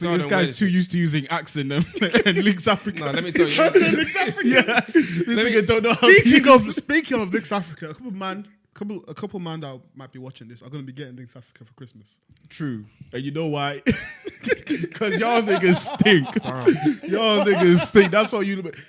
This guy's too used to using accent and Links Africa. No, let me tell you. Links Africa. Yeah. This nigga don't know how to use. Speaking of Links Africa, a couple man that might be watching this are going to be getting Links Africa for Christmas. True. And you know why? Because y'all niggas stink. Y'all niggas stink. That's why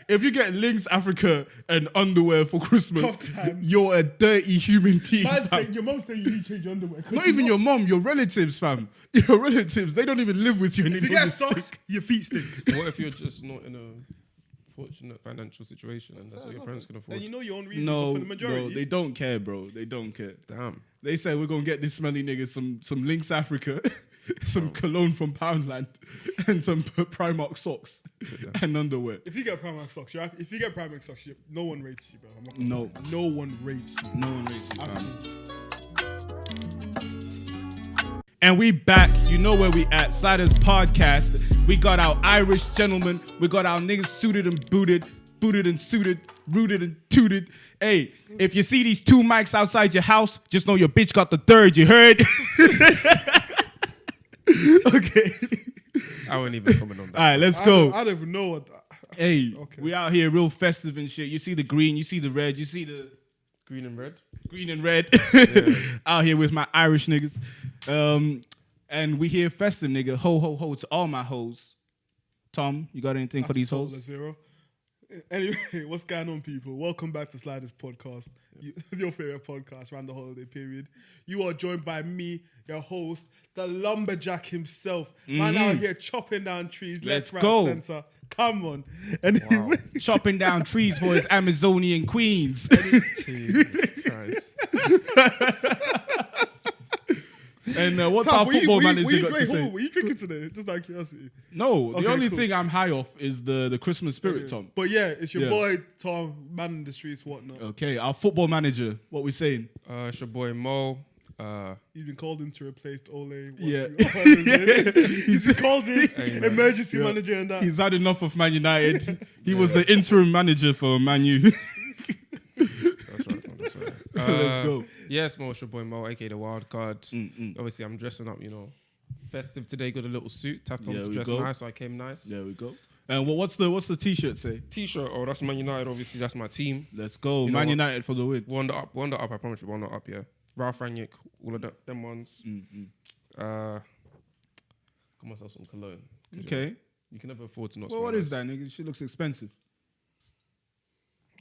if you get Links Africa and underwear for Christmas, you're a dirty human being. Your mom said you need to change your underwear. Not even your mom, your relatives, fam. Your relatives, they don't even live with you anymore. If you get socks, your feet stink. What if you're just not in a fortunate financial situation and that's what your parents can afford? Then you know your own reason for the majority. No, they don't care, bro. They don't care. Damn. They said we're gonna get this smelly nigga some Links Africa, some cologne from Poundland, and some Primark socks and underwear. If you get Primark socks, no one rates you, bro. No one rates you. No one rates you, fam. And we back, you know where we at, Sliders Podcast. We got our Irish gentlemen, we got our niggas suited and booted and suited, rooted and tooted. Hey, if you see these two mics outside your house, just know your bitch got the third, you heard? Okay. I wouldn't even comment on that. All right, let's go. I don't even know what that. Hey, we out here real festive and shit. You see the green, you see the red, you see the... Green and red? Green and red. Yeah. Out here with my Irish niggas. And we here festive, nigga. Ho, ho, ho to all my hoes. Tom, you got anything for these hoes? Zero. Anyway, what's going on, people? Welcome back to Sliders Podcast, your favorite podcast around the holiday period. You are joined by me, your host, the lumberjack himself. Man out here chopping down trees, Let's right, go. center. Come on. Anyway. Wow. Chopping down trees for his Amazonian queens. Jesus Christ. And what's our football manager got to say? What were you drinking today? Just out of curiosity. No, Okay, the only cool. thing I'm high off is the Christmas spirit, Tom. But yeah, it's your boy, Tom, man in the streets, whatnot. Okay, our football manager, what we saying? It's your boy Mo. He's been called in to replace Ole. Yeah. He's called in emergency manager and that. He's had enough of Man United. He was the interim manager for Man U. That's right. Let's go. Yes, Mo, it's your boy Mo, aka the wild card. Obviously, I'm dressing up, festive today. Got a little suit. Tapped on to dress nice, so I came nice. There we go. And what's the t-shirt say? T-shirt. Oh, that's Man United. Obviously, that's my team. Let's go. Man United for the win. Wonder up. I promise you, wonder up. Yeah. Ralph Rangnick, all of them ones. Got myself some cologne. Okay. You can never afford to not. Well, what is that, nigga? She looks expensive.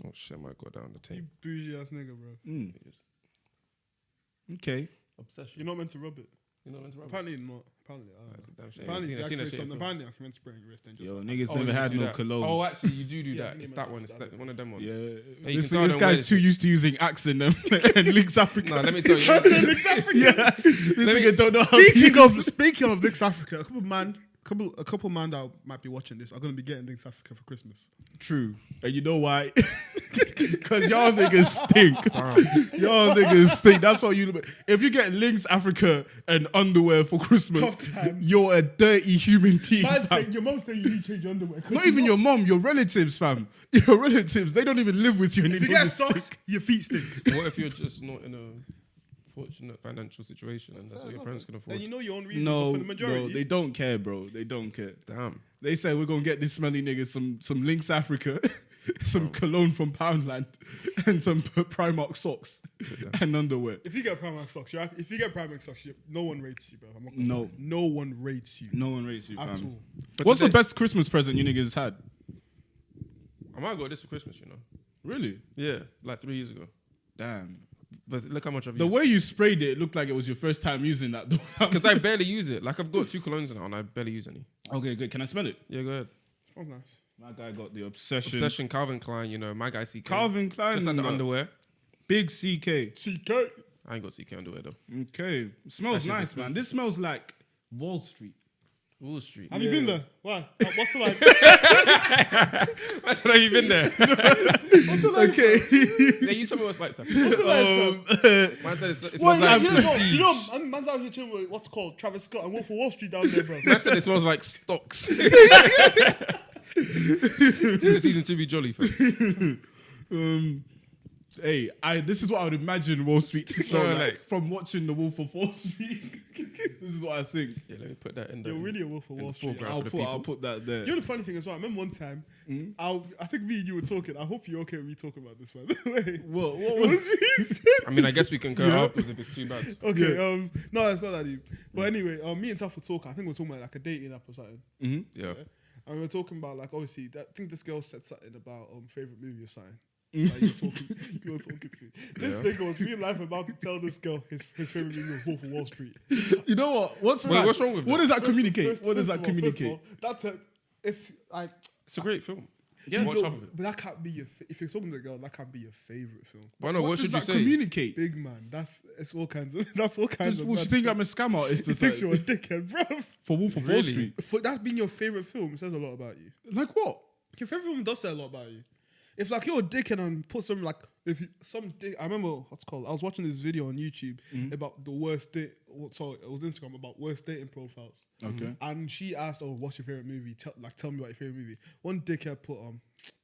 Oh shit, I might go down the tape. You bougie ass nigga, bro. Okay. Obsession. You're not meant to rub it. You're not meant to rub it. Apparently not. Apparently, That's a damn shame. apparently, I've seen that shit apparently, I can meant to spray your wrist and just. Yo, niggas Oh, never you had do no that. cologne. Oh, actually, you do Yeah, that. It's that one. It's one of them ones. Yeah. Hey, you This can tell them guy's where too used to using accent and Links Africa. No, let me tell you. Links Africa. Yeah. This nigga don't know how to use. Speaking of Links Africa, a couple man that might be watching this are going to be getting Links Africa for Christmas. True. And you know why? Because y'all niggas stink. Y'all niggas stink. That's why if you get Links Africa and underwear for Christmas, you're a dirty human being. Your mom said you need to change your underwear. Not even your mom, your relatives, fam. Your relatives, they don't even live with you anymore. If you get socks, your feet stink. What if you're just not in a fortunate financial situation and that's what your parents can afford? Then you know your own reason for the majority. No, they don't care, bro. They don't care. Damn. They said we're gonna get this smelly nigga some Links Africa, some cologne from Poundland, and some Primark socks and underwear. If you get Primark socks, no one rates you, bro. No one rates you. No one rates you, at fam. all. But What's the best Christmas present you niggas had? I might got this for Christmas, Really? Yeah, like 3 years ago. Damn. But look how much I've The used. way you sprayed it looked like it was your first time using that, though. Because I barely use it. Like, I've got 2 colognes now and I barely use any. Okay, good. Can I smell it? Yeah, go ahead. Oh, nice. My guy got the obsession. Obsession, Calvin Klein, my guy CK. Calvin Klein. Just under underwear. Big CK. CK. I ain't got CK underwear, though. Okay. It smells That's just nice, man. expensive. This smells like Wall Street. Wall Street. Have you been there? Why? What's it like? I said, have you been there? Okay. Yeah, you tell me what it's like, Tucker. Man said it smells Well, like you know, man's out here chilling with what's called Travis Scott and Wolf of Wall Street down there, bro. Man said it smells like stocks. This is season 2 be jolly, fam. Hey, this is what I would imagine Wall Street to smell No, like like- from watching The Wolf of Wall Street. This is what I think. Yeah, let me put that in there. You're really a Wolf of in Wall the Street. foreground for the I'll people. put that there. You know the funny thing as well. I remember one time, I think me and you were talking. I hope you're okay with me talking about this, by the way. What What was was he saying? I mean, I guess we can go afterwards if it's too bad. Okay, no, it's not that deep. But anyway, me and Tuff were talking. I think we were talking about like a dating app or something. Yeah. And we were talking about like obviously I think this girl said something about favorite movie or something. Like you were talking to. This Yeah. nigga was real life about to tell this girl his favorite movie was Wolf of Wall Street. You know what? What's Wait, what's wrong with What that? does that communicate? What does that First of communicate? all, that's if I It's a great film. Yeah. Watch half of it. but that can't be your if you're talking to a girl, that can't be your favorite film. Why not? What does should you that say? communicate? Big man, that's all kinds of that's all kinds Does, of. well, she think I'm a scam artist He or thinks you're a something? dickhead, bruv. For Wolf of Wall Really? Street. For that being your favorite film, it says a lot about you. Like what? Your favorite film does say a lot about you. If like you're a dickhead and put some like I remember what's it called. I was watching this video on YouTube about the worst date. Sorry, it was Instagram about worst dating profiles. Okay. And she asked, "Oh, what's your favorite movie? Tell me about your favorite movie." One dickhead put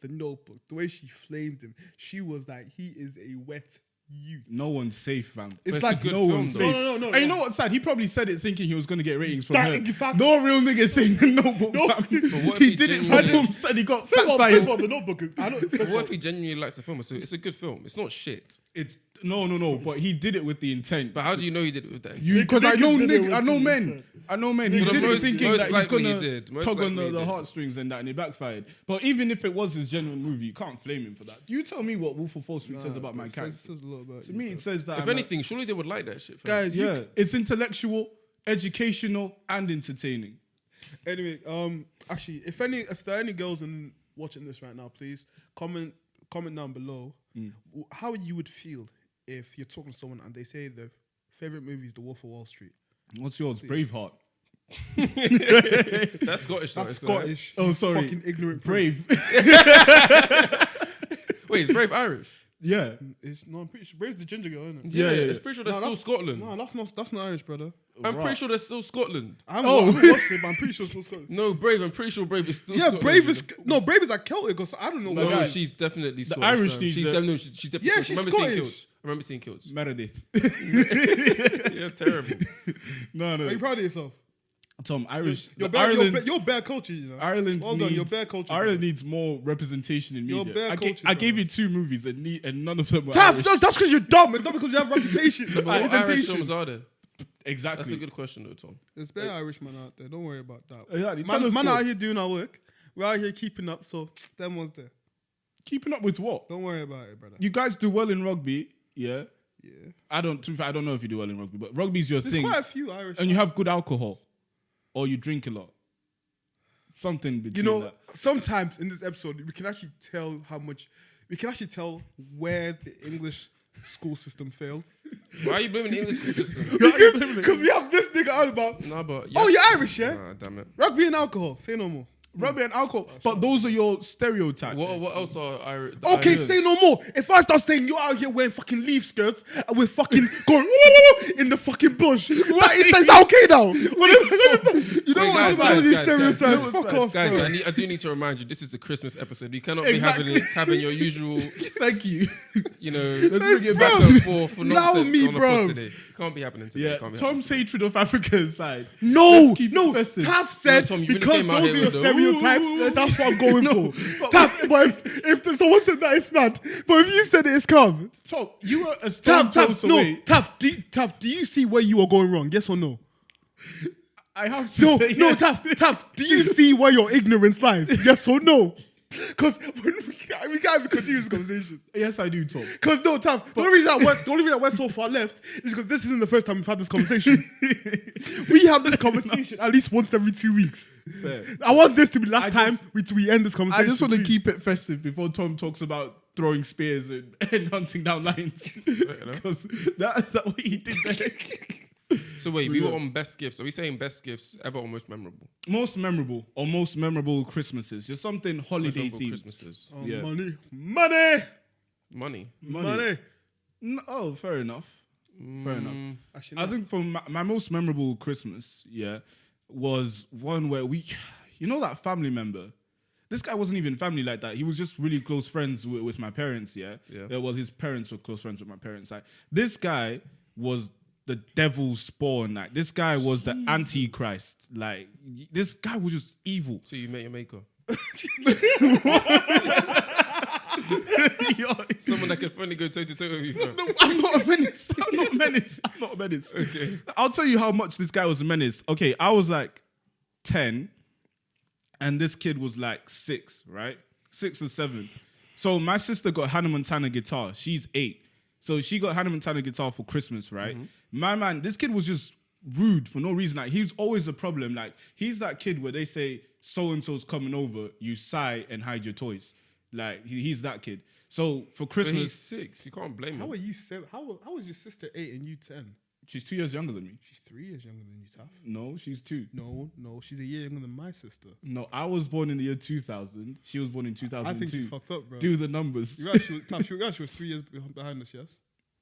The Notebook. The way she flamed him, she was like, "He is a wet youth." No one's safe, fam. It's It's like a good no film, one's though. safe. No. And you know what's sad? He probably said it thinking he was going to get ratings from That- her. in fact- No real nigga saying The Notebook, No. fam. But what if He he did it for genuinely- him, said he got First of all, backfired. The Notebook. I don't. But what if he genuinely likes the film? It's a good film. It's not shit. It's no, but he did it with the intent. But how do you know he did it with that? Because I know Niggas did it nigga, with I know the men. intent. I know men. He Well, did it most- thinking most that he's likely he gonna did. Most tug on likely he the did. heartstrings and that, and it backfired. But even if it was his genuine movie, you can't flame him for that. You tell me what Wolf of Wall Street says about my It character. says a lot about To you, me, bro. it says that. If I'm anything, surely they would like that shit. fam. Guys, yeah, it's intellectual, educational, and entertaining. Anyway, actually, if there are any girls watching this right now, please comment down below how you would feel if you're talking to someone and they say their favorite movie is The Wolf of Wall Street. What's yours? Braveheart. That's Scottish. though, That's it's alright. Scottish. Oh, you sorry. fucking ignorant. prick. Brave. Wait, is Brave Irish? Yeah. I'm pretty sure Brave's the ginger girl, isn't it? Yeah, yeah, It's pretty sure that's still Scotland. No, that's not Irish, brother. I'm pretty sure that's still Scotland. I haven't watched it, but I'm pretty sure it's still Scotland. No, Brave. I'm pretty sure Brave is still Yeah, Scotland. Brave is like Celtic or so. I don't know. No, what No, it is. she's definitely Scottish. Irish fam. needs She's the- definitely. She's definitely. Yeah, Scottish. she's I remember seeing Scottish. Kilts. I remember seeing Kilts. Meredith. Yeah, terrible. No. Are you proud of yourself? Tom, Irish. You're Ireland. bare culture, you know. Ireland Well done, you're bare culture. Ireland needs more representation in You're media. bare culture, I gave bro. you 2 movies and none of them were Taff, Irish. that's because you're dumb. It's not because you have reputation. But what Irish Representation. films are there? Exactly. That's a good question, though, Tom. There's bare Irishman out there. Don't worry about that. Exactly. Tell us Man what. out here doing our work. We're out here keeping up. So them ones there. Keeping up with what? Don't worry about it, brother. You guys do well in rugby, yeah? Yeah. I don't know if you do well in rugby, but rugby's your There's thing. quite a few Irish. And you have good alcohol. Or you drink a lot. Something between You know, that. sometimes in this episode, we can actually tell where the English school system failed. Why are you blaming the English school system? Because we have this nigga out about. No, but Oh, you're Irish, yeah? Nah, damn it. Rugby and alcohol. Say no more. Rugby and alcohol. But those are your stereotypes. What else are Irish? Okay, say no more. If I start saying you're out here wearing fucking leaf skirts and we're fucking going in the fucking bush, is that okay now? You know Wait, what? Some of these guys, stereotypes. guys. Fuck off, Guys, bro. I do need to remind you, this is the Christmas episode. You cannot Exactly. be having your usual, Thank you. you know, Let's bring it back back. and forth for Allow nonsense me, on the bro. pod today. Can't be happening today. Yeah, Can't be Tom's hatred of Africa aside. No, Let's keep it no. festive. Taff said No, Tom, you really because came out those here are your with the stereotypes. That's what I'm going for. Taff, but if someone said that, it's mad. But if you said it, it's calm. Tom, you were a stone Taff, close away. no, Taff. Do you see where you are going wrong? Yes or no? I have to No, say no, yes. Taff. Do you see where your ignorance lies? Yes or no? Because we can't even continue this conversation. Yes, I do, Tom. Because no, Taff. The only reason I went so far left is because this isn't the first time we've had this conversation. We have this conversation at least once every 2 weeks. Fair. I want this to be the last I time just- we end this I conversation. just want to please. keep it festive before Tom talks about throwing spears and hunting down lions. Because that's what he did there. So wait, we were on best gifts. Are we saying best gifts ever or most memorable? Most memorable Christmases. Just something Most holiday memorable themed. Christmases. Yeah. Money. Money. Oh, fair enough. Fair enough. Actually, I no. think for my most memorable Christmas, was one where you know that family member This guy wasn't even family like that. He was just really close friends with my parents, yeah? Well, his parents were close friends with my parents. Like, this guy was the devil's spawn. Like, this guy was the Antichrist. Like, this guy was just evil. So you met your maker? Someone that could finally go toe-to-toe with you, fam. No, I'm not a menace. I'm not a menace. Okay. I'll tell you how much this guy was a menace. Okay, I was like 10 and this kid was like 6, right? 6 or 7. So my sister got Hannah Montana guitar. She's 8. So she got Hannah Montana guitar for Christmas, right? Mm-hmm. My man, this kid was just rude for no reason. Like, he was always a problem. Like, he's that kid where they say so-and-so's coming over, you sigh and hide your toys. Like, he's that kid. So for Christmas... But he's 6. You can't blame him. How are you 7? How was your sister 8 and you 10? She's 2 years younger than me. She's 3 years younger than you, Taff. No, she's 2. No, she's a year younger than my sister. No, I was born in the year 2000. She was born in 2002. I think you fucked up, bro. Do the numbers. You actually, Taff, she was 3 years behind us, yes?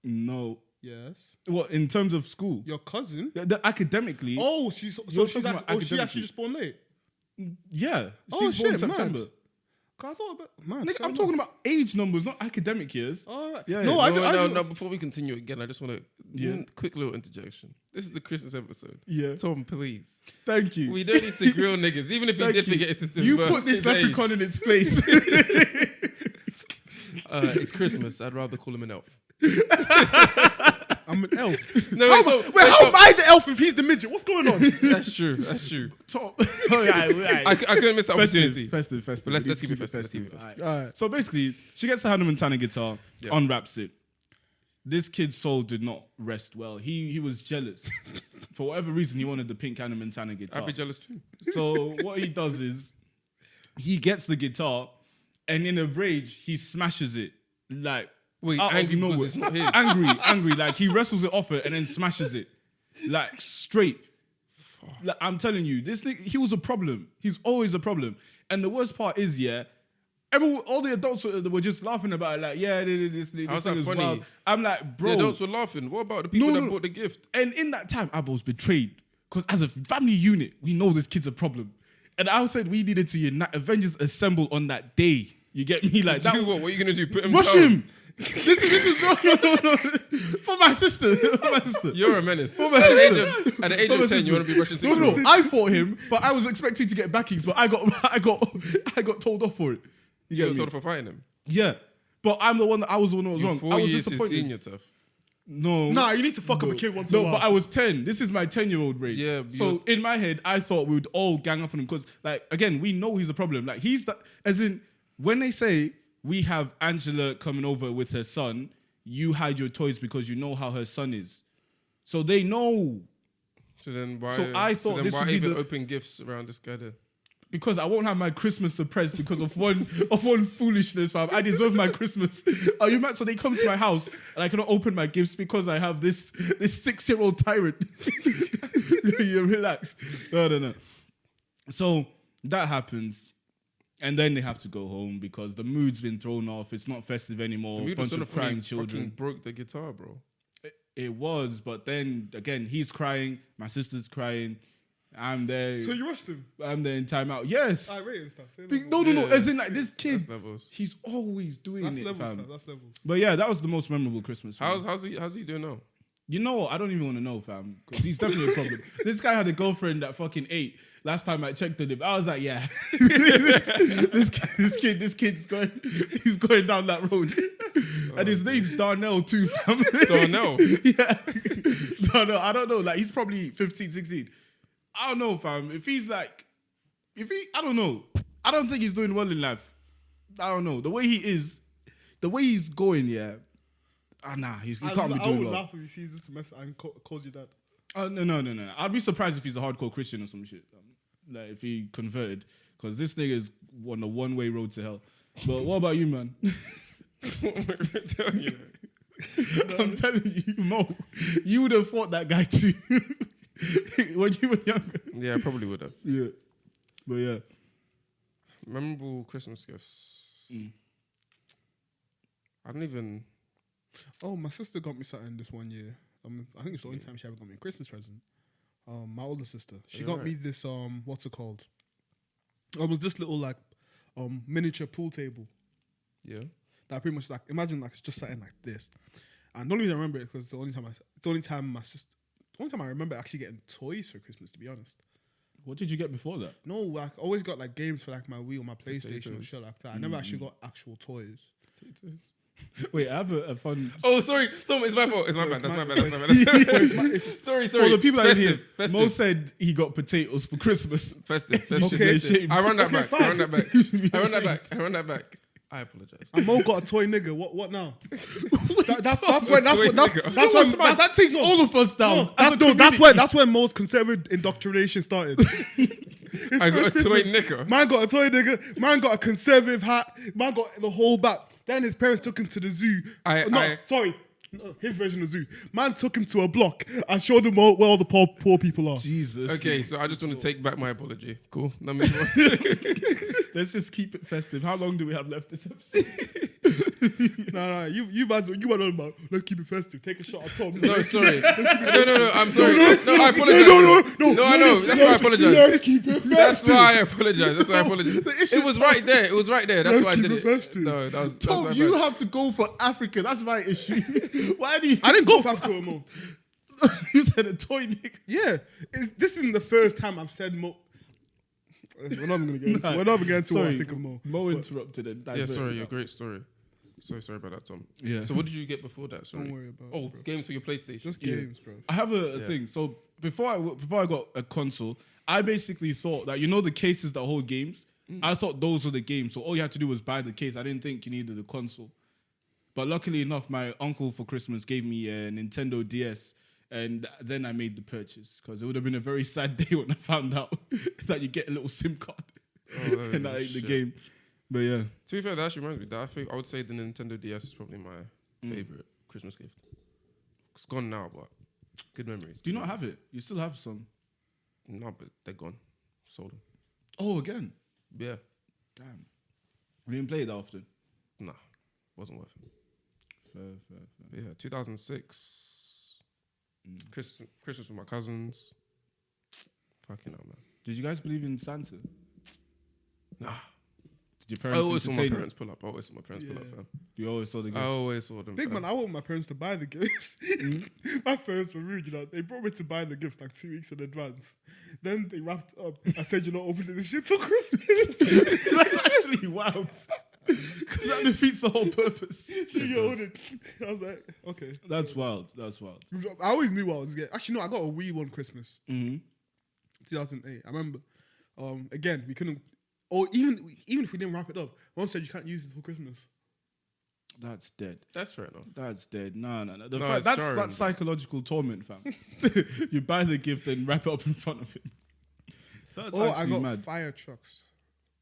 No. Yes. What, in terms of school? Your cousin? Academically. Oh, she actually just born late? Yeah. Oh, she's born in shit, September. mad. I thought man, Nigga, I'm talking about age numbers, not academic years. All right. Yeah, No, yeah. No, before we continue again, I just want to quick little interjection. This is the Christmas episode. Yeah. Tom, please. Thank you. We don't need to grill niggas, even if he did forget his sister's You birth, put this his leprechaun age. in its place. It's Christmas. I'd rather call him an elf. I'm an elf. No, how Tom, am I the elf if he's the midget? What's going on? That's true. Tom. Right. I couldn't miss the opportunity. Festive. But let's keep it festive. All right. So basically, she gets the Hannah Montana guitar, unwraps it. This kid's soul did not rest well. He was jealous. For whatever reason, he wanted the pink Hannah Montana guitar. I'd be jealous too. So what he does is, he gets the guitar, and in a rage, he smashes it. Like, wait, out of angry because nowhere. it's not his. Angry. Like, he wrestles it off it and then smashes it. Like, straight. Like, I'm telling you, this nigga, he was a problem. He's always a problem. And the worst part is, all the adults were just laughing about it. Like, this thing How's is that funny? wild. I'm like, bro. The adults were laughing. What about the people that bought the gift? And in that time, I was betrayed. Because as a family unit, we know this kid's a problem. And I said we needed to unite. Avengers assemble on that day. You get me? Like, Do what? What are you going to do? Put him rush down? him. This is no. For my sister. You're a menace. For my At the age For my of 10, sister. you want to be rushing 6 No. I fought him, but I was expecting to get backings, but I got told off for it. You get got me? told for fighting him. Yeah. But I was the one that was You're wrong. 4 I was years his disappointed. senior, tough. No. Nah, you need to fuck up a kid once in a No, while. but I was 10. This is my 10-year-old brain. Yeah, So in my head, I thought we would all gang up on him because, like, again, we know he's a problem. Like, he's that, as in, when they say we have Angela coming over with her son, you hide your toys because you know how her son is. So they know. So then why? So I thought this why would be even the- open gifts around this guy then? Because I won't have my Christmas suppressed because of one foolishness, fam. I deserve my Christmas. Are you mad? So they come to my house and I cannot open my gifts because I have this 6-year-old tyrant. You relax. No. So that happens. And then they have to go home because the mood's been thrown off. It's not festive anymore. The mood Bunch was of crying fucking children. broke the guitar, bro. It was, but then again, he's crying. My sister's crying. I'm there. So you rushed him? I'm there in timeout. Yes. I rate and stuff. Say No. Yeah. As in, like, this kid, That's levels. he's always doing That's it, levels, fam. stuff. That's levels. But yeah, that was the most memorable Christmas. For me. How's he doing now? You know what? I don't even want to know, fam, because he's definitely a problem. This guy had a girlfriend that fucking ate. Last time I checked on him, I was like, yeah, this kid's going down that road, and his name's Darnell too, fam. Darnell? Yeah, Darnell. I don't know. Like, he's probably 15, 16. I don't know, fam. I don't know. I don't think he's doing well in life. I don't know. The way he's going, yeah. Nah, he can't be I doing would well. laugh if he sees this mess and calls you dad. No. I'd be surprised if he's a hardcore Christian or some shit. Like, if he converted. Because this nigga is on a one-way road to hell. But what about you, man? I'm telling you, Mo, you would have fought that guy too. When you were younger. Yeah, I probably would have. Yeah. But yeah. Memorable Christmas gifts. I don't even... Oh, my sister got me something this one year. I think it's the only time she ever got me a Christmas present. My older sister. She got me this, what's it called? It was this little, like, miniature pool table. Yeah. That pretty much like imagine like it's just something like this. And the only reason I remember it because the only time I remember actually getting toys for Christmas, to be honest. What did you get before that? No, like I always got like games for like my Wii or my PlayStation or shit like that. I never actually got actual toys. Wait, I have a fun. Oh, sorry. Tom, it's my fault. It's my bad. That's my bad. Sorry. For the people that are here, Festive. Mo said he got potatoes for Christmas. Festive. Okay. I run that Okay, back. fine. I run that back. I apologize. And Mo got a toy nigga. What now? That's Man, that takes all of us down. That's when Mo's conservative indoctrination started. I got a toy nigga. Man got a toy nigga. Man got a conservative hat. Man got the whole back. Then his parents took him to the zoo. His version of the zoo. Man took him to a block and showed him where all the poor people are. Jesus. Okay, so I just want to take back my apology. Cool. Let me move on. Let's just keep it festive. How long do we have left this episode? No, you went on about let's keep it festive. Take a shot at Tom. No, sorry. No, I'm sorry. No, I apologize. No, I know. That's why I apologize. Let's keep it festive. That's why I apologize. It was right there. That's why I did it. No, that's Tom, you have to go for Africa. That's my issue. Why do you? I didn't go for Africa Mo. You said a toy nigga. Yeah, this isn't the first time I've said Mo. We're not even gonna get into what I think of Mo. Mo interrupted it. Yeah, sorry, a great story. So sorry about that, Tom. Yeah. So what did you get before that? Sorry. Don't worry about it, bro. Games for your PlayStation. Just games, bro. I have a thing. So before I got a console, I basically thought that the cases that hold games. I thought those were the games. So all you had to do was buy the case. I didn't think you needed a console. But luckily enough, my uncle for Christmas gave me a Nintendo DS, and then I made the purchase because it would have been a very sad day when I found out that you get a little SIM card and that ain't the game. But yeah. To be fair, that actually reminds me that I would say the Nintendo DS is probably my favorite Christmas gift. It's gone now, but good memories. Do you not have it? You still have some? No, but they're gone. Sold them. Oh, again? Yeah. Damn. You didn't play it that often? Nah, wasn't worth it. Fair. But yeah, 2006. Christmas with my cousins. Fucking hell, man. Did you guys believe in Santa? Nah. Did your I parents always saw my entertain you? parents pull up. fam. You always saw the I gifts? always saw them. Big fam. man, I want my parents to buy the gifts. My parents were rude, They brought me to buy the gifts like 2 weeks in advance. Then they wrapped up. I said, you're not opening this shit till Christmas. That's actually wild. Because that defeats the whole purpose. You own it. I was like, okay. That's wild. I always knew what I was getting. Actually, no, I got a Wii one Christmas. Mm-hmm. 2008. I remember. Again, we couldn't. Or even if we didn't wrap it up, Mom said you can't use it till Christmas. That's dead. That's fair enough. That's dead. No. That's That's psychological torment, fam. You buy the gift and wrap it up in front of him. That's I got mad. fire trucks.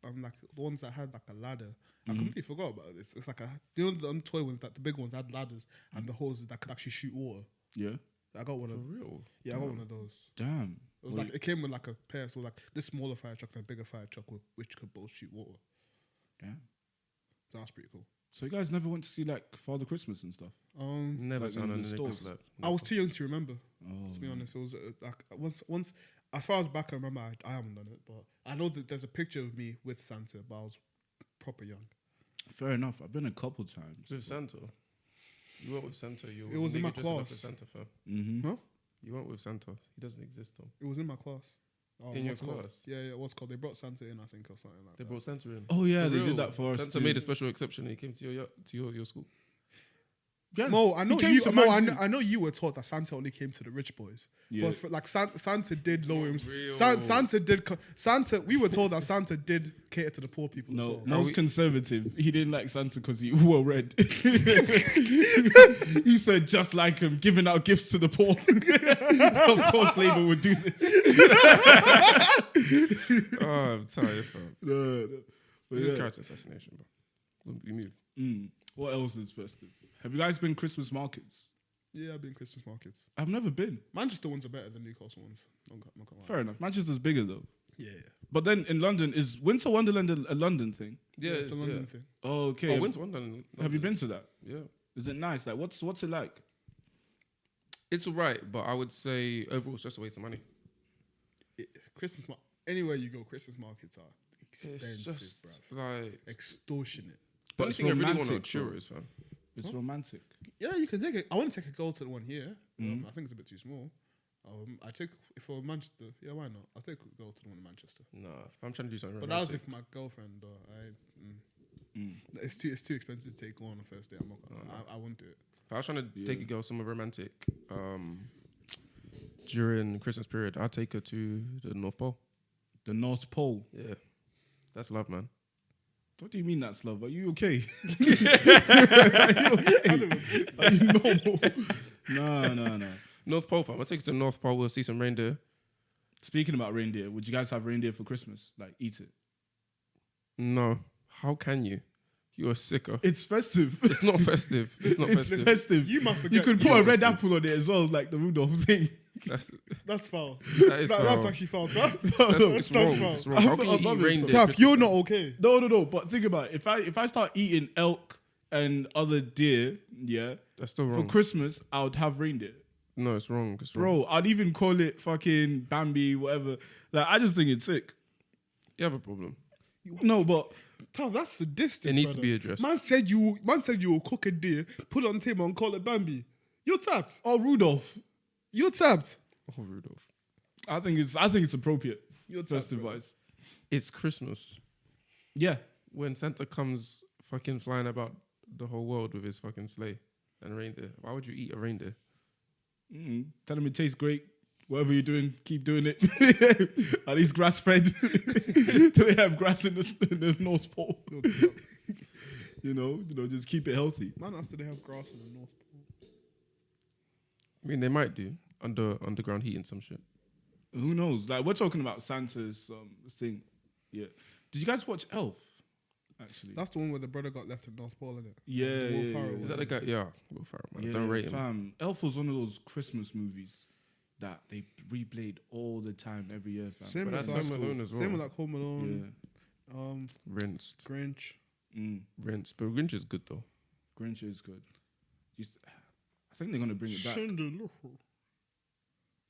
Like the ones that had like a ladder. I completely forgot about this. It's like the toy ones, that the big ones had ladders and the hoses that could actually shoot water. Yeah. I got one of For real? Yeah, I got one of those. Damn. It was it came with like a pair, so like this smaller fire truck and a bigger fire truck which could both shoot water. Damn. So that's pretty cool. So you guys never went to see like Father Christmas and stuff? Never Like saw in none the of stores. the I was too young to remember. Oh, To be honest, it was like once as far as back I remember, I haven't done it, but I know that there's a picture of me with Santa, but I was proper young. fair enough. I've been a couple times. With Santa. You went with Santa. It was in my class. Santa, fam. Mm-hmm. Huh? You went with Santa. He doesn't exist, Tom. It was in my class. In your what's it called? class? Yeah, what's called? They brought Santa in, I think, or something like They that. brought Santa in. Oh yeah, For they real? did that for us. Santa too. made a special exception. He came to your school. Yeah. Mo, I know He came you. to Mo, mine too. I know you were taught that Santa only came to the rich boys. Yeah. But for, like Santa did lower him. real. Santa did. Santa. We were told that Santa did cater to the poor people. No, as well. Mo's conservative. He didn't like Santa because he wore red. He said, just like him, giving out gifts to the poor. Of course, Labour would do this. Oh, I'm tired, fam. No. But This is yeah. character assassination, bro. We move. What else is festive? Have you guys been Christmas markets? Yeah, I've been Christmas markets. I've never been. Manchester ones are better than Newcastle ones. Not gonna lie. Fair enough. Manchester's bigger though. Yeah. But then in London, is Winter Wonderland a London thing? Yeah, it's a London thing. Oh, okay. Oh, Winter Wonderland. Have you been to that? Yeah. Is it nice? Like, what's it like? It's alright, but I would say overall it's just a waste of money. Christmas anywhere you go, Christmas markets are expensive, just bruv. like. Extortionate. But it's the only thing I really want to romantic, chill bro. is, fam. It's romantic. Yeah, you can take it. I want to take a girl to the one here. I think it's a bit too small. I take if for Manchester. Yeah, why not? I'll take a girl to the one in Manchester. Nah, if I'm trying to do something But that was romantic. if my girlfriend. It's too expensive to take on the first day. I'm not. I won't do it. If I was trying to take a girl somewhere romantic during Christmas period, I'd take her to the North Pole. The North Pole. Yeah. That's love, man. What do you mean that's love? Are you okay? Are you okay? Are you normal? No. North Pole, fam. I'll take her to the North Pole. We'll see some reindeer. Speaking about reindeer, would you guys have reindeer for Christmas? Like, eat it? No. How can you? You're a sicker. It's festive. It's not festive. It's not It's festive. festive. You might You forget. could put a red apple on it as well, like the Rudolph thing. That's foul. that is foul. That's actually foul. Tough. It's wrong. foul. It's wrong. How can I'm you not eat being reindeer? Tough. Christmas You're time? not okay. No. But think about it. If I start eating elk and other deer, yeah, That's still for wrong. Christmas, I would have reindeer. No, it's wrong. It's wrong. Bro, I'd even call it fucking Bambi, whatever. Like, I just think it's sick. You have a problem. No, but Tough. That's sadistic. It needs to brother. be addressed. Man said you will cook a deer, put it on the table and call it Bambi. You're tapped. oh, Rudolph. You're tapped. Oh, Rudolph. I think it's appropriate. You're tapped. Festive bro. wise. It's Christmas. Yeah. When Santa comes fucking flying about the whole world with his fucking sleigh and reindeer, why would you eat a reindeer? Tell them it tastes great. Whatever you're doing, keep doing it. At least grass fed. Do they have grass in the North Pole? you know, just keep it healthy. Man asked, do they have grass in the North Pole? I mean, they might do underground heat and some shit. Who knows? Like, we're talking about Santa's thing. Yeah. Did you guys watch Elf? Actually, That's the one where the brother got left in North Pole, isn't it? yeah. Will yeah, Ferrell yeah. Is that the guy? Yeah, Will Ferrell, man. Yeah, Don't rate him. fam. Elf was one of those Christmas movies that they replayed all the time every year, fam. Same But with that's like Home Alone as well. Same with like Home Alone, Rinsed. Grinch. Rinsed. But Grinch is good, though. Grinch is good. I think they're gonna bring it back. Cindy.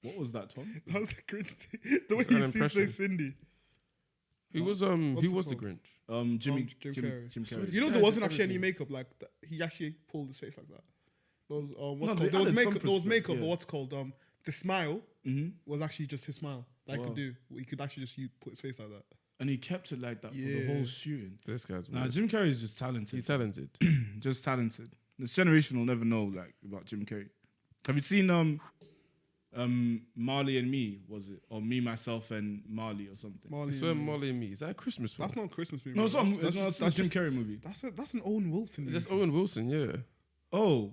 What was that, Tom? That was the Grinch thing. The way It's an you say impression. Cindy. Who was it the called? Grinch? Jim Jim Carrey. Carrey. You know, Guys there wasn't are actually any everything. makeup like that. He actually pulled his face like that. There was No, what's they called? There was added makeup. some There was makeup, yeah. but what's called the smile Mm-hmm. was actually just his smile that he Wow. could do. He could actually just put his face like that. And he kept it like that for the Yeah. whole shooting. This guy's Nah, weird. Jim Carrey is just talented. He's talented. Just talented. This generation will never know like about Jim Carrey. Have you seen Marley and Me? Was it or Me, Myself, and Marley or something? Marley. I swear Molly and Me. Is that a Christmas film? That's not a Christmas movie. No, it's not. That's It's a just- Jim Carrey movie. That's an Owen Wilson movie. That's Owen Wilson, yeah. Oh,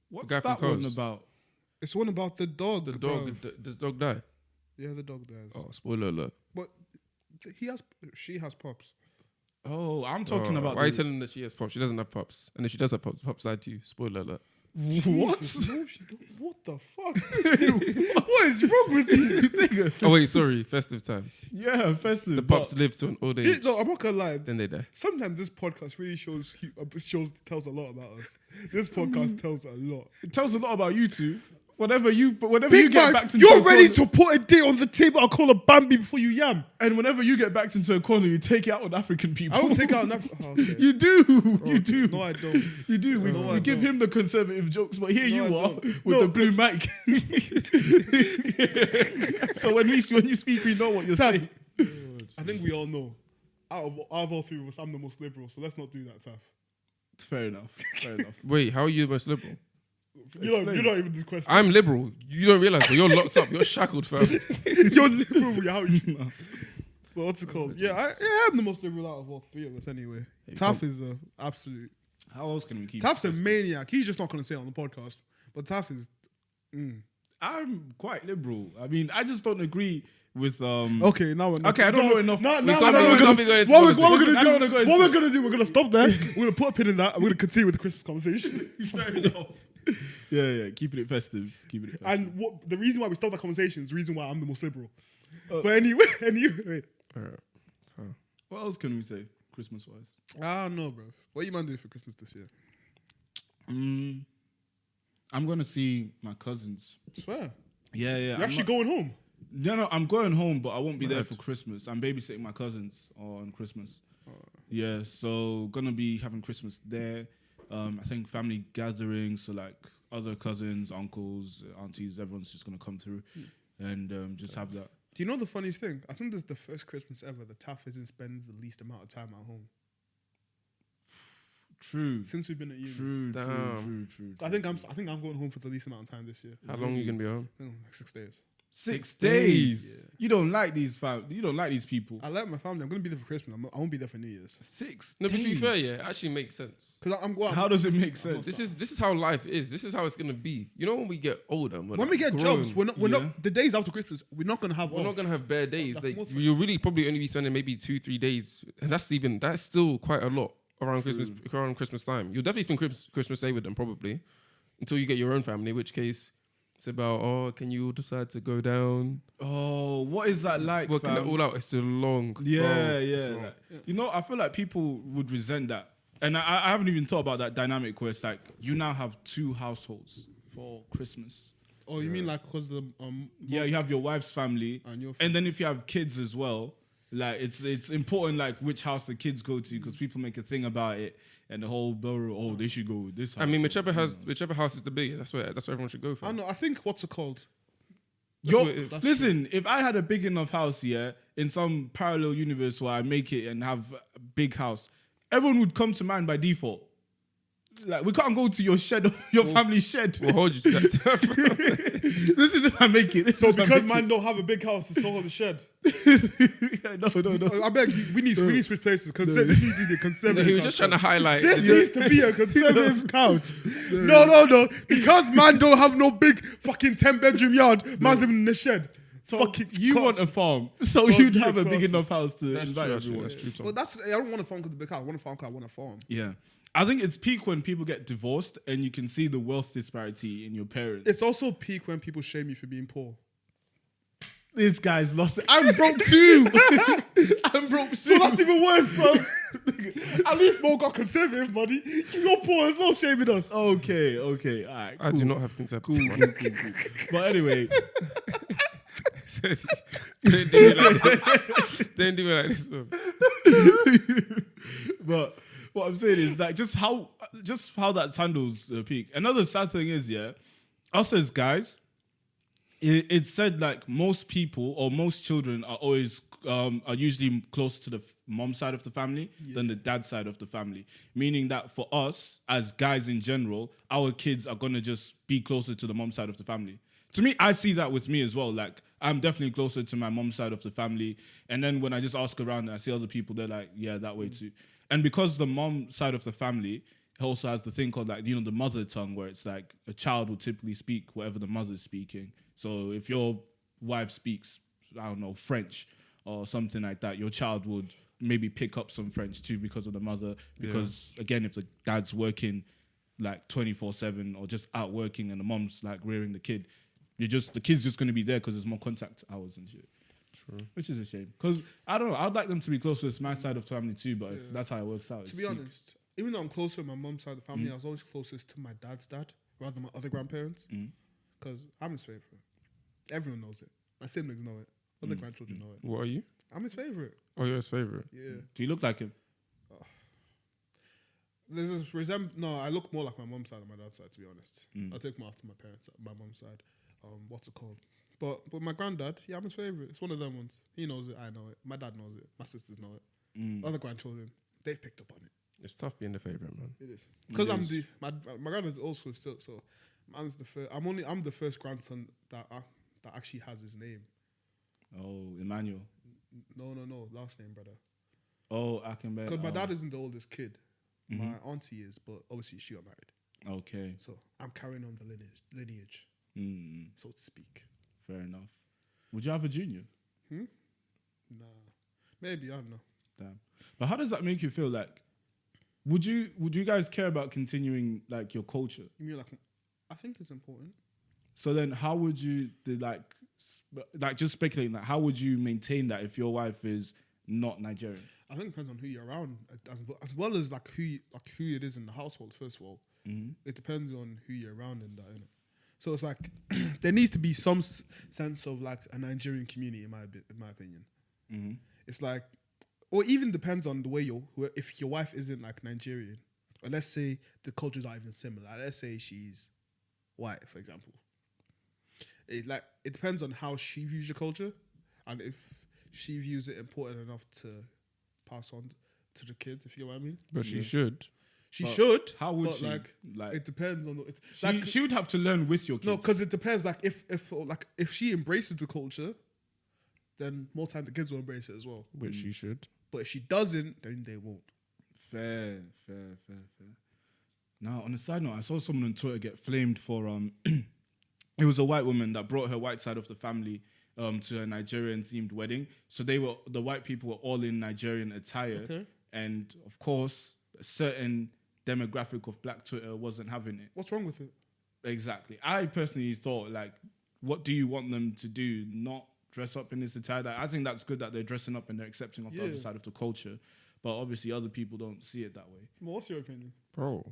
what's guy from that one Close. about? It's one about the dog. The bro. dog, the dog died. Yeah, the dog dies. Oh, spoiler alert. But she has pops. Oh, I'm talking about. Why are you telling her that she has pops? She doesn't have pops. And if she does have pops, pops died too. Spoiler alert. What? Jesus, no, what the fuck? What is wrong with you? Oh, wait, sorry. Festive time. Yeah, festive. The but- pops live to an old age. No, I'm not gonna lie. Then they die. Sometimes this podcast really tells a lot about us. This podcast tells a lot. It tells a lot about you two. Whenever you Big get man, backed into you're a ready corner, to put a date on the table. I'll call a Bambi before you yam. and whenever you get backed into a corner, you take it out on African people. I don't take out enough. Oh, okay. You do. You Okay. do. No, I don't. You do. We, No, I we give don't. him the conservative jokes, but here No, you I are don't. with No. the blue mic. So when you speak, we know what you're saying. I think we all know. Out of all three of us, I'm the most liberal. So let's not do that, Taff. Fair enough. Fair enough. Wait, how are you the most liberal? You're not even the question. I'm liberal. You don't realize, but you're locked up. You're shackled, fam. You're liberal. How are you? Well, what's it called? Yeah, I'm the most liberal out of all three of us anyway. you Taff is a absolute. How else can we keep? Taff's it a festive? maniac. He's just not going to say it on the podcast. But Taff is. I'm quite liberal. I mean, I just don't agree with. Okay, now we're Okay, I don't know enough. Now, We now can't I know be- we're we gonna- can't be going into what we're politics. gonna I don't wanna go do? into What we're it. gonna do? We're gonna stop there. We're gonna put a pin in that. And we're gonna continue with the Christmas conversation. Fair enough. Yeah. Keeping it festive. Keeping it festive. And what the reason why we stopped that conversation is the reason why I'm the most liberal. But anyway, Alright. What else can we say Christmas wise? I don't know, bro. What you man doing for Christmas this year? I'm gonna see my cousins. Swear. Yeah. You're actually going home. No, I'm going home, but I won't be there Mad. for Christmas. I'm babysitting my cousins on Christmas. Yeah, so gonna be having Christmas there. I think family gatherings, so like other cousins, uncles, aunties, everyone's just gonna come through and just have that. Do you know the funniest thing? I think this is the first Christmas ever the Taff isn't spending the least amount of time at home True. since we've been at uni. True. I think I'm going home for the least amount of time this year. How long are you gonna be home? Like 6 days. 6 days. days. You don't like these You don't like these people. I like my family. I'm going to be there for Christmas. I won't be there for New Year's. 6 No, but to be days. fair, yeah, it actually makes sense. Because I'm going. How does it make sense? This is how life is. This is how it's gonna be. You know, when we get older, When we get grown, jobs, we're not the days after Christmas. We're not going to have. we're not off. gonna have bare days. Like Like multiple- you'll really probably only be spending maybe 2-3 days, and that's still quite a lot around Christmas time. You'll definitely spend Christmas Day with them probably until you get your own family. In which case, it's about can you decide to go down? Oh, what is that like? Working it fam? all out. It's a long. Yeah. it's long. Like, you know, I feel like people would resent that. And I haven't even thought about that dynamic where it's like you now have 2 households for Christmas. Oh, you mean like because the Yeah, you have your wife's family. And your And then if you have kids as well, like it's important like which house the kids go to because people make a thing about it and the whole borough, they should go with this house. I mean, whichever house is the biggest, that's where everyone should go for. I know. I think what's it called? Yo, what it is. That's listen, if I had a big enough house here in some parallel universe where I make it and have a big house, everyone would come to mine by default. Like, we can't go to your shed, your family's shed. We'll hold you to that. This is if I make it. This So is if I because make man don't have a big house, it's all on the shed. it. No. I beg you, we need to switch places. This needs to be a conservative. He was just trying to highlight. This needs to be a conservative couch. No. Because man don't have no big fucking 10-bedroom yard, man's living in the shed. Fucking You cost. want a farm, so Fuck you'd you, have a big classes. enough house to That's invite true, actually. everyone. That's true, Tom. Well, I don't want a farm because the big house. I want a farm because I want a farm. Yeah. I think it's peak when people get divorced and you can see the wealth disparity in your parents. It's also peak when people shame you for being poor. This guy's lost it. I'm broke too. I'm broke too. So that's even worse, bro. At least Mo got conservative, buddy. You're poor as well, shaming us. Okay. All right. I do not have concept. Cool. But anyway, Don't do it like this. Don't do it like this. Man. but what I'm saying is like just how that handles the peak. Another sad thing is, us as guys, it's said like most people or most children are always are usually closer to the mom side of the family than the dad side of the family. Meaning that for us as guys in general, our kids are gonna just be closer to the mom side of the family. To me, I see that with me as well. Like, I'm definitely closer to my mom's side of the family. And then when I just ask around and I see other people, they're like, yeah, that way too. And because the mom side of the family also has the thing called like, the mother tongue, where it's like a child will typically speak whatever the mother's speaking. So if your wife speaks, I don't know, French or something like that, your child would maybe pick up some French too because of the mother. Because again, if the dad's working like 24/7 or just out working and the mom's like rearing the kid, the kid's just going to be there because there's more contact hours and shit. True. Which is a shame. Because, I don't know, I'd like them to be closer to my side of the family too, but if that's how it works out. To be honest, even though I'm closer to my mum's side of the family, I was always closest to my dad's dad rather than my other grandparents. Because I'm his favourite. Everyone knows it. My siblings know it. Other grandchildren know it. What are you? I'm his favourite. Oh, you're his favorite. Yeah. Do you look like him? There's a No, I look more like my mum's side than my dad's side, to be honest. I take more after my parents, my mum's side. What's it called? But my granddad, I'm his favourite. It's one of them ones. He knows it, I know it. My dad knows it. My sisters know it. Other grandchildren, they've picked up on it. It's tough being the favorite, man. It is. Because my granddad's old school still, so man's the first. I'm the first grandson that actually has his name. Oh, Emmanuel. No, last name, brother. Oh, I can bet. Because my dad isn't the oldest kid. My auntie is, but obviously she got married. Okay. So I'm carrying on the lineage, so to speak. Fair enough. Would you have a junior? Nah, maybe, I don't know. Damn. But how does that make you feel? Like, would you guys care about continuing like your culture? You mean I think it's important. So then, how would you just speculating that? How would you maintain that if your wife is not Nigerian? I think it depends on who you're around, as well as like who it is in the household. First of all, it depends on who you're around in that. Innit? So it's like there needs to be some sense of like a Nigerian community in my opinion. Mhm. It's like, or even depends on the way if your wife isn't like Nigerian, or let's say the cultures are even similar. Like, let's say she's white, for example. It depends on how she views your culture, and if she views it important enough to pass on to the kids, if you know what I mean. But she should. She But should. how would but she? Like, it depends on. She would have to learn with your kids. No, because it depends. Like if she embraces the culture, then more time the kids will embrace it as well. Which she should. But if she doesn't, then they won't. Fair. Now, on a side note, I saw someone on Twitter get flamed for it was a white woman that brought her white side of the family to a Nigerian themed wedding. So the white people were all in Nigerian attire, Okay. and of course, a certain demographic of Black Twitter wasn't having it. What's wrong with it? Exactly. I personally thought, like, what do you want them to do? Not dress up in this attire? I think that's good that they're dressing up and they're accepting of the other side of the culture. But obviously, other people don't see it that way. Well, what's your opinion? Bro,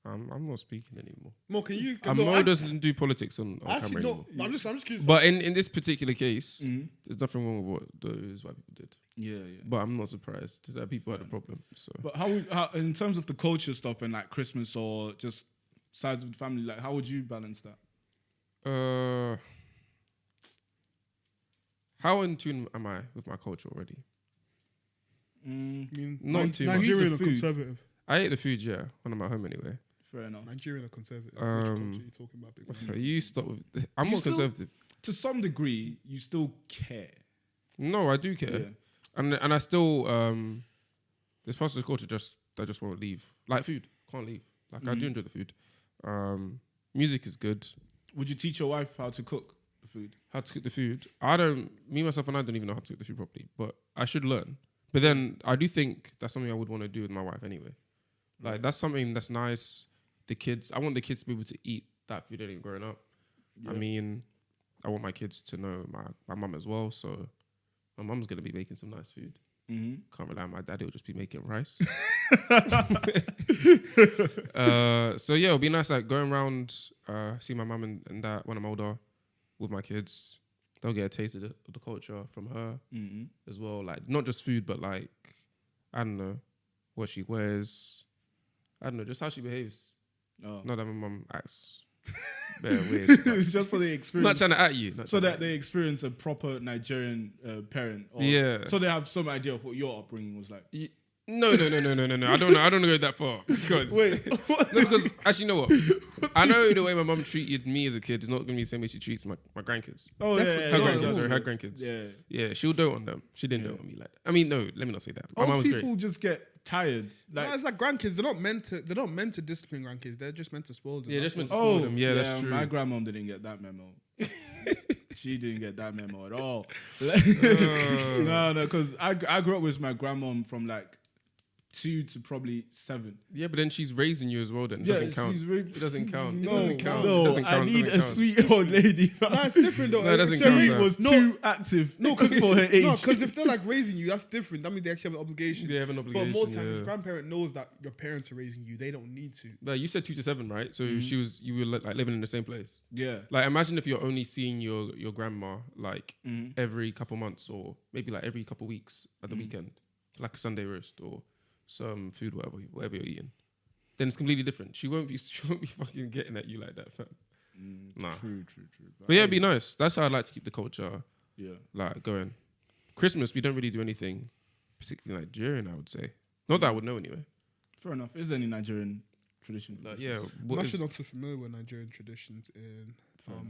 I'm not speaking anymore. Mo, can you? Mo doesn't do politics on camera anymore. I'm just curious. But in this particular case, there's nothing wrong with what those white people did. Yeah. But I'm not surprised that people had a problem. So, But how in terms of the culture stuff and like Christmas or just sides of the family, like how would you balance that? How in tune am I with my culture already? I mean, Not too much. Nigerian The or food. conservative? I ate the food, yeah, when I'm at home anyway. Fair enough. Nigerian or conservative? Which culture are you talking about? Big man? You stop with. I'm You more still- conservative. To some degree, you still care. No, I do care, Yeah. and I still there's parts of the culture that just won't leave. Like food, can't leave. Like I do enjoy the food. Music is good. Would you teach your wife how to cook the food? How to cook the food? Myself and I don't even know how to cook the food properly, but I should learn. But then I do think that's something I would want to do with my wife anyway. Like that's something that's nice. I want the kids to be able to eat that food they've growing up. Yeah. I mean, I want my kids to know my mum as well. So my mum's gonna be making some nice food. Mm-hmm. Can't rely on my daddy. Will just be making rice. So yeah, it'll be nice like going around, see my mum and dad when I'm older with my kids. They'll get a taste of the culture from her as well. Like not just food, but like I don't know what she wears. I don't know, just how she behaves. Oh. Not that my mum acts very weird. It's just so they experience. Not trying to at you. So that they experience a proper Nigerian parent. Or Yeah. So they have some idea of what your upbringing was like. No. I don't know. I don't go that far because because actually, you know what? I know the way my mum treated me as a kid is not going to be the same way she treats my grandkids. Oh, Her grandkids. Yeah. Yeah, she'll dote on them. She didn't dote on me like that. I mean, no, let me not say that. My Old mum was people great. just get tired. Like, No, it's like grandkids. They're not meant to discipline grandkids. They're just meant to spoil them. Yeah, That's just meant what- to spoil them. Yeah, that's true. My grandmom didn't get that memo. She didn't get that memo at all. No, because I grew up with my grandmom from like 2 to probably 7. Yeah, but then she's raising you as well. Then it doesn't count. It doesn't count. It No, doesn't count. no, It doesn't count. I need It a doesn't count. sweet old lady. No, it's different though. No, it doesn't If count, they- sir. was No, too active. No, because for her age. No, because if they're like raising you, that's different. That means they actually have an obligation. They have an obligation. But more time, yeah. if grandparent knows that your parents are raising you, they don't need to. Like you said 2 to 7, right? So you were like living in the same place. Yeah. Like imagine if you're only seeing your grandma like every couple months or maybe like every couple weeks at the weekend, like a Sunday roast or some food, whatever you're eating. Then it's completely different. She won't be fucking getting at you like that, fam. Nah. True. But yeah, it'd be nice. That's how I'd like to keep the culture Yeah. like going. Christmas, we don't really do anything particularly Nigerian, I would say. Not that I would know anyway. Fair enough. Is there any Nigerian tradition? Like, yeah. I'm What actually is, not too familiar with Nigerian traditions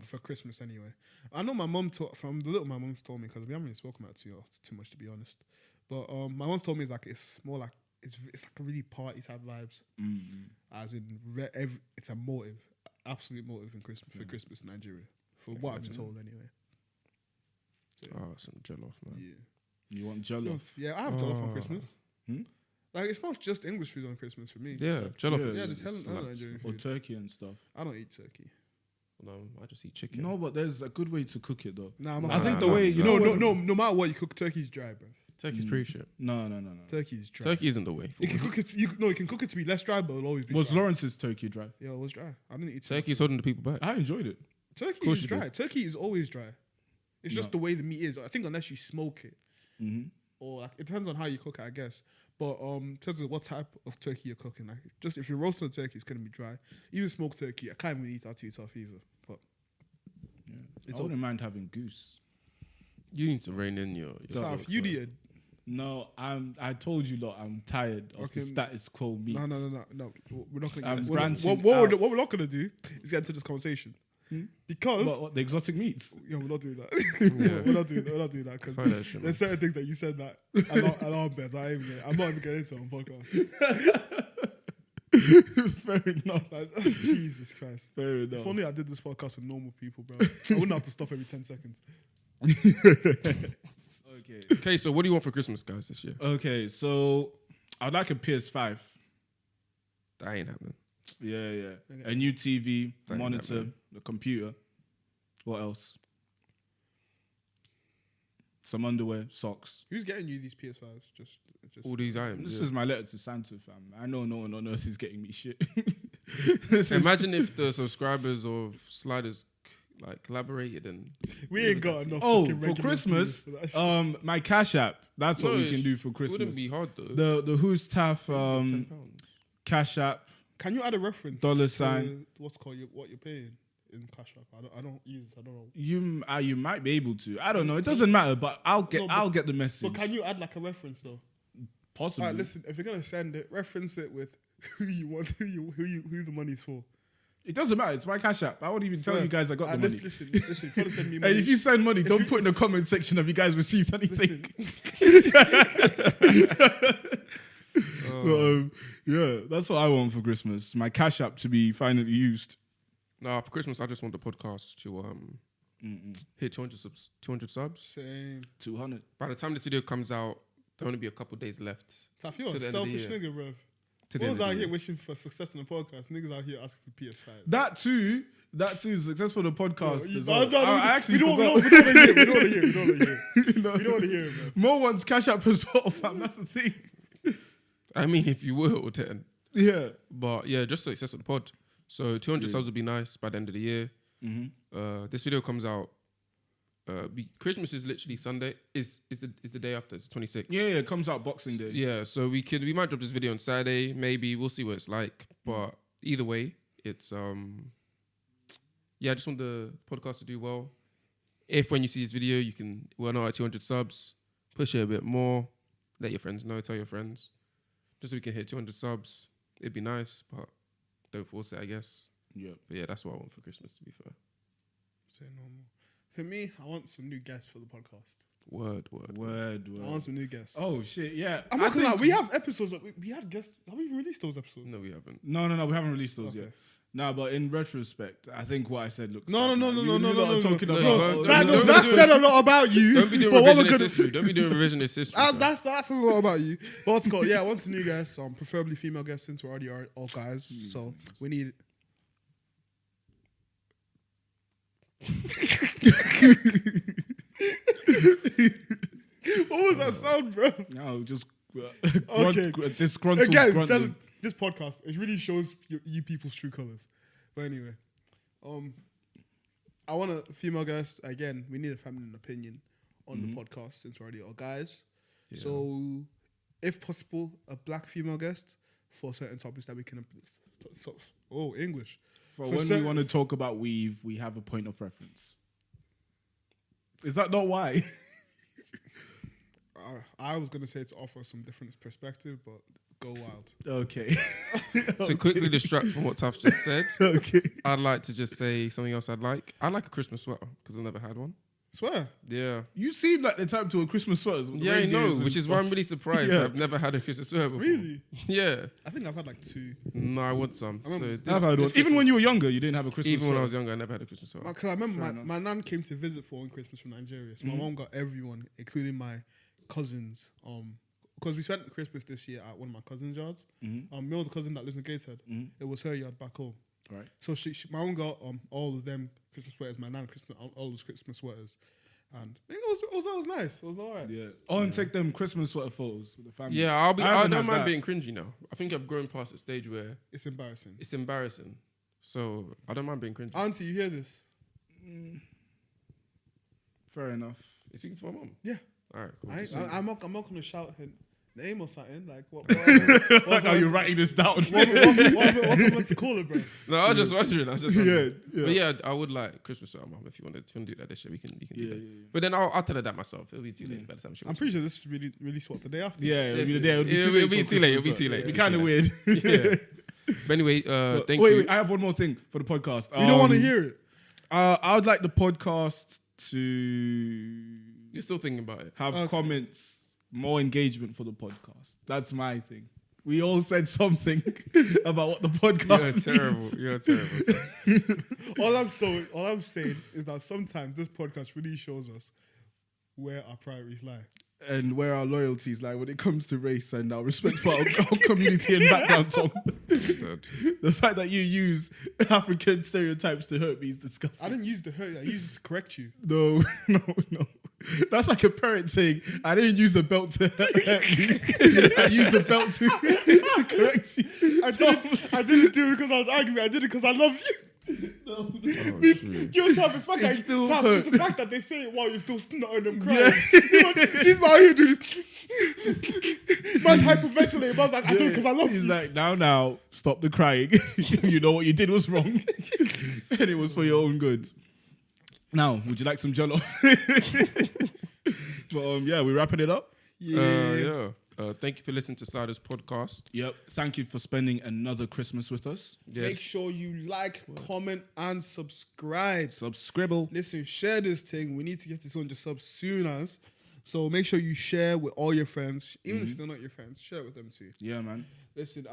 for Christmas anyway. I know my mum from the little my mum's told me, because we haven't really spoken about it too much to be honest. But my mum's told me it's more like it's like a really party type vibes, as in it's a motive, absolute motive in Christmas for Christmas in Nigeria, for what I've been told anyway. oh, some jollof, man. Yeah, You want jollof? yeah, I have jollof on Oh. Christmas. Like it's not just English food on Christmas for me. Yeah, jollof Yeah. is Yeah, there's hella slaps. Nigerian Or food. turkey and stuff? I don't eat turkey. No, I just eat chicken. No, but there's a good way to cook it though. Nah, I'm not I think the nah, way nah. you know. no matter what you cook, turkey's dry, bro. Turkey's pretty shit. No. Turkey's dry. Turkey isn't the way. You can cook it. You can cook it to be less dry, but it'll always be. Was dry. Lawrence's turkey dry? Yeah, it was dry. I didn't eat Turkey's holding the people back. I enjoyed it. Turkey course is you dry. Turkey is always dry. It's just No. the way the meat is. I think unless you smoke it, Mhm. or like, it depends on how you cook it, I guess. But in terms of what type of turkey you're cooking, like just if you're roasting a turkey, it's gonna be dry. Even smoked turkey, I can't even eat that too tough either. But I wouldn't mind having goose. You need to rein in your tough. jokes, You man. did. No, I told you, lot. I'm tired of Okay. the status quo meat. No. We're not gonna. I'm Get branching what out. we're not gonna do is get into this conversation because What, the exotic meats? yeah, we're not doing that. Yeah. we're not doing that because Fuck that shit, man. there's certain things that you said that alarm bells. I'm not even getting into it on podcast. Fair enough. Like, Jesus Christ. Fair If enough. only I did this podcast with normal people, bro. I wouldn't have to stop every 10 seconds. Okay. Okay, so what do you want for Christmas, guys, this year? Okay, so I'd like a PS5. That ain't happening. Yeah. Okay. A new TV, Thank you, monitor, man. a computer. What else? Some underwear, socks. Who's getting you these PS5s? Just All these items. This yeah. is my letter to Santa, fam. I know no one on earth is getting me shit. Imagine if the subscribers of Sliders like collaborated and we ain't got enough. Oh, fucking for regular Christmas, viewers for that shit. my Cash App. That's what No, we can it's- do for It Christmas. wouldn't be hard though. The Who's Taff £10. Cash App. Can you add a reference? Dollar to sign. What's called what you're paying in Cash App? I don't use. I don't know. You might be able to. I don't know. It doesn't matter, but I'll get the message. But can you add like a reference though? Possibly. All right, listen. If you're gonna send it, reference it with who you want, who the money's for. It doesn't matter. It's my Cash App. I won't even tell you guys I got the money. Listen. If you wanna send me money, Hey, if you send money, don't you- put in the comment section if you guys received anything. Yeah, that's what I want for Christmas. My Cash App to be finally used. Nah, for Christmas I just want the podcast to hit 200 subs. 200 subs. same. 200. By the time this video comes out, there'll only be a couple days left. Tough, you're To a the end of the selfish year. nigga, bro. To the Boys end of the out year. here wishing for success in the podcast. Niggas out here asking for PS5. That too, success for the podcast You- as no, well. no, I actually we don't forgot. want to hear. We don't want to hear. We don't want to hear. No. We don't want to hear, man. Mo wants Cash App as well, fam. That's the thing. I mean, if you will, 10. Yeah. But yeah, just success of the pod. So 200 subs would be nice by the end of the year. This video comes out. Christmas is literally Sunday. Is the day after? It's 26th. Yeah, it comes out Boxing Day. Yeah, so we might drop this video on Saturday. Maybe we'll see what it's like. But either way, it's I just want the podcast to do well. If when you see this video, we're not at 200 subs, push it a bit more. Let your friends know. Tell your friends, just so we can hit 200 subs. It'd be nice, but don't force it, I guess. Yeah. But yeah, that's what I want for Christmas. To be fair, Say no more. For me, I want some new guests for the podcast. word. I want some new guests. Oh shit, yeah. I'm not gonna lie. We have episodes. We had guests. Have we even released those episodes? No, we haven't. No, we haven't released those Okay. yet. No, but in retrospect, I think what I said looks. No. bad, man. You lot are talking no, about. no, That, no, that do it. said a lot about you. Don't be doing but what we're revisionist gonna- history. Don't be doing revisionist history. fam. That says a lot about you. But what's it called? Yeah, I want some new guests. Preferably female guests since we're already all guys. So we need. What was that sound, bro? No, just Okay. disgruntled Again, grunting. this podcast, it really shows you people's true colors. But anyway, I want a female guest. Again, we need a feminine opinion on the podcast since we're already all guys. Yeah. So, if possible, a black female guest for certain topics that we can. English. For for when we certain- want to talk about weave, we have a point of reference. Is that not why? I was gonna say to offer some different perspective, but go wild. Okay. To quickly distract from what Taf just said, Okay. I'd like to just say something else I'd like. I like a Christmas sweater because I've never had one. Swear. Yeah. You seem like the type to a Christmas sweaters. with the Yeah, I know, reindeers and which is why stuff. I'm really surprised Yeah. I've never had a Christmas sweater before. Really? Yeah. I think I've had like 2. No, I want some. I So remember- this, I've had one. this Even when Christmas- you were younger, you didn't have a Christmas even when I was sweater. younger, I never had a Christmas sweater. Because I remember Fair enough. my nan came to visit for one Christmas from Nigeria. So my mom got everyone, including my cousins. Because we spent Christmas this year at one of my cousins' yards. My other cousin that lives in Gateshead, it was her yard back home. Right. So my mom got all of them Christmas sweaters. My nan all those Christmas sweaters, and it was nice. It was alright. Yeah. Oh, and take them Christmas sweater photos with the family. Yeah, I I haven't don't had mind that. being cringy now. I think I've grown past the stage where It's embarrassing. it's embarrassing. So I don't mind being cringy. Auntie, you hear this? Fair enough. You speaking to my mom? Yeah. All right, cool. I'm not gonna shout her name or something. Like what? Like, are you writing this down? What's I meant to call her, bro? No, I was just wondering. Yeah. But yeah, I would like Christmas with my mom. If you want to do that this year, we can do that. But then I'll tell her that myself. It'll be too late by the time she I'm wants pretty sure this is really what the day after. Yeah, it'll be the day. It'll be too late. It'll be too late. It'll be kind of weird. Yeah. But anyway, thank you. Wait, I have one more thing for the podcast. You don't want to hear it. I would like the podcast to You're still thinking about it. have comments, more engagement for the podcast. That's my thing. We all said something about what the podcast You're terrible. All I'm saying is that sometimes this podcast really shows us where our priorities lie. and where our loyalties lie when it comes to race and our respect for our community and background, Tom. The fact that you use African stereotypes to hurt me is disgusting. I didn't use the hurt. I used it to correct you. No. That's like a parent saying, I didn't use the belt to hurt you. I used the belt to correct you. I didn't do it because I was angry. I did it because I love you. No. It's still the hurt. fact that they say it while you're still snotting and crying. He's out here doing man's hyperventilating. Man's like, I do it because I love you. He's like, now, stop the crying. You know what you did was wrong. And it was for your own good. Now, would you like some jello? But yeah, we're wrapping it up. Yeah. Thank you for listening to Sliders Podcast. Yep. Thank you for spending another Christmas with us. Yes. Make sure you like, comment, and subscribe. Subscribble. Listen, share this thing. We need to get this 100 subs soon as. So make sure you share with all your friends, even if they're not your friends. Share it with them too. Yeah, man. Listen,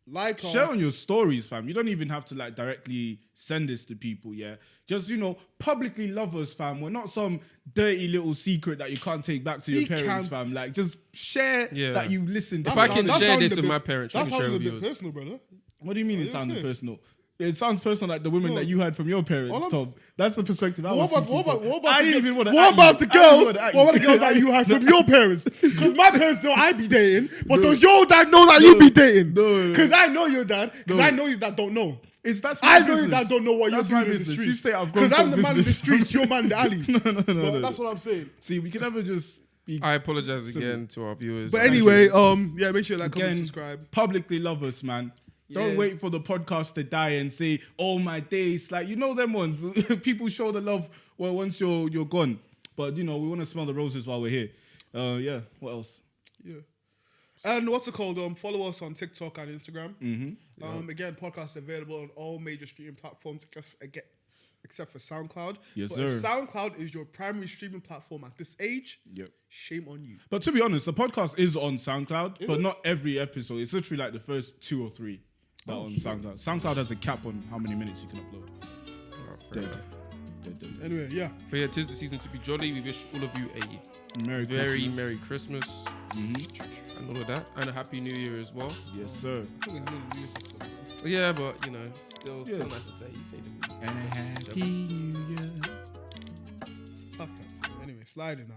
like Share us. on your stories, fam. You don't even have to like directly send this to people, yeah. Just, publicly love us, fam. We're not some dirty little secret that you can't take back to your parents, fam. Like, just share that you listen to. If I can that share sounded this a with bit- my parents, you That can share sounded it a with bit yours. personal, brother. What do you mean it sounded okay? personal? It sounds personal like the women that you had from your parents, Tom. That's the perspective I was What thinking about from. the I didn't even want to What about the girls? What What about the girls that you had from your parents? Because my parents know I be dating, but does your dad know that you be dating? No. Because I know your dad. Because No. I know your dad don't know. That's my I know business. your dad don't know what That's you're my doing in the business. streets. You stay out of Because I'm the man in the business. streets, you're man in the alley. No. That's what I'm saying. See, we can never just be I apologize again to our viewers. But anyway, yeah, make sure you like, comment, again, subscribe. publicly love us, man. Don't Yeah. wait for the podcast to die and say, "Oh my days!" Like them ones. People show the love once you're gone. But we want to smell the roses while we're here. Yeah. What else? Yeah. And what's it called? Follow us on TikTok and Instagram. Mm-hmm. Again, podcast available on all major streaming platforms except for SoundCloud. Yes, but sir. If SoundCloud is your primary streaming platform at this age, Yep. shame on you. But to be honest, the podcast is on SoundCloud, but not every episode. It's literally like the first 2 or 3 that are on SoundCloud. SoundCloud has a cap on how many minutes you can upload. Dead. Anyway, yeah. But yeah, 'tis the season to be jolly. We wish all of you a Merry very Christmas. Merry Christmas and all of that, and a Happy New Year as well. Yes, sir. Yeah, but still nice to say. You say the And a Happy New Year. Tough guys. Anyway, sliding now.